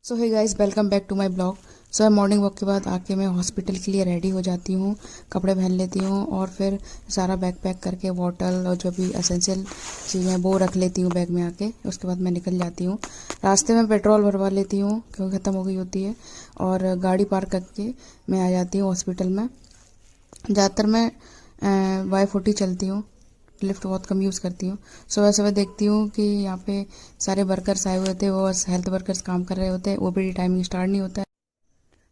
So hey guys, welcome back to my vlog. So morning walk के बाद आके मैं हॉस्पिटल के लिए रेडी हो जाती हूँ, कपड़े पहन लेती हूँ और फिर सारा बैग पैक करके बॉटल और जो भी एसेंशियल चीज़ें वो रख लेती हूँ बैग में आके। उसके बाद मैं निकल जाती हूँ। रास्ते में पेट्रोल भरवा लेती हूँ क्योंकि ख़त्म हो गई होती है, और गाड़ी पार्क करके मैं आ जाती हूँ हॉस्पिटल में। ज़्यादातर मैं Y40 चलती हूँ, लिफ्ट बहुत कम यूज़ करती हूँ। सुबह सुबह देखती हूँ कि यहाँ पे सारे वर्कर्स आए हुए होते हैं, वो बस हेल्थ वर्कर्स काम कर रहे होते हैं, वो भी टाइमिंग स्टार्ट नहीं होता है।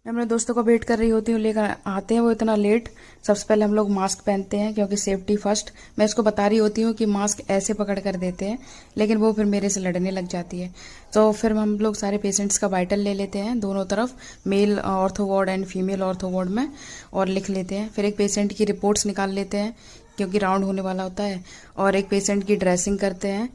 मैं अपने दोस्तों का वेट कर रही होती हूँ, लेकर आते हैं वो इतना लेट। सबसे पहले हम लोग मास्क पहनते हैं क्योंकि सेफ्टी फर्स्ट। मैं इसको बता रही होती हूँ कि मास्क ऐसे पकड़ कर देते हैं, लेकिन वो फिर मेरे से लड़ने लग जाती है। तो फिर हम लोग सारे पेशेंट्स का वाइटल ले लेते हैं दोनों तरफ, male ortho ward and female ortho ward में, और लिख लेते हैं। फिर एक पेशेंट की रिपोर्ट्स निकाल लेते हैं क्योंकि राउंड होने वाला होता है, और एक पेशेंट की ड्रेसिंग करते हैं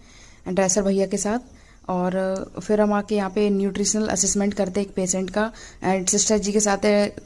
ड्रेसर भैया के साथ। और फिर हम आके यहाँ पे न्यूट्रिशनल असेसमेंट करते हैं एक पेशेंट का, एंड सिस्टर जी के साथ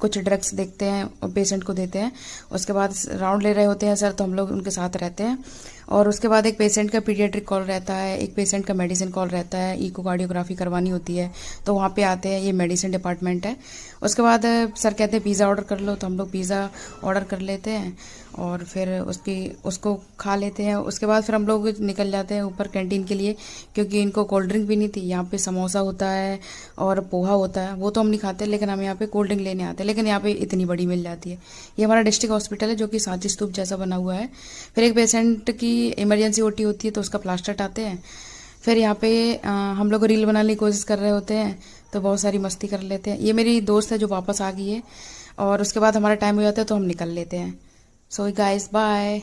कुछ ड्रग्स देखते हैं और पेशेंट को देते हैं। उसके बाद राउंड ले रहे होते हैं सर, तो हम लोग उनके साथ रहते हैं। और उसके बाद एक पेशेंट का पीडियाट्रिक कॉल रहता है, एक पेशेंट का मेडिसिन कॉल रहता है, इकोकार्डियोग्राफी करवानी होती है, तो वहाँ पे आते हैं। ये मेडिसिन डिपार्टमेंट है। उसके बाद सर कहते हैं पिज़्ज़ा ऑर्डर कर लो, तो हम लोग पिज़्ज़ा ऑर्डर कर लेते हैं और फिर उसको खा लेते हैं। उसके बाद फिर हम लोग निकल जाते हैं ऊपर कैंटीन के लिए, क्योंकि इनको कोल्ड ड्रिंक भी नहीं थी। यहाँ पे समोसा होता है और पोहा होता है, वो तो हम नहीं खाते, लेकिन हम यहाँ पे कोल्ड ड्रिंक लेने आते हैं। लेकिन यहाँ पे इतनी बड़ी मिल जाती है। ये हमारा डिस्ट्रिक्ट हॉस्पिटल है जो कि सांची स्तूप जैसा बना हुआ है। फिर एक पेशेंट की इमरजेंसी ओटी होती है, तो उसका प्लास्टर हटाते हैं। फिर यहाँ पे हम लोग रील बनाने की कोशिश कर रहे होते हैं, तो बहुत सारी मस्ती कर लेते हैं। ये मेरी दोस्त है जो वापस आ गई है, और उसके बाद हमारा टाइम हो जाता है तो हम निकल लेते हैं। So guys, bye.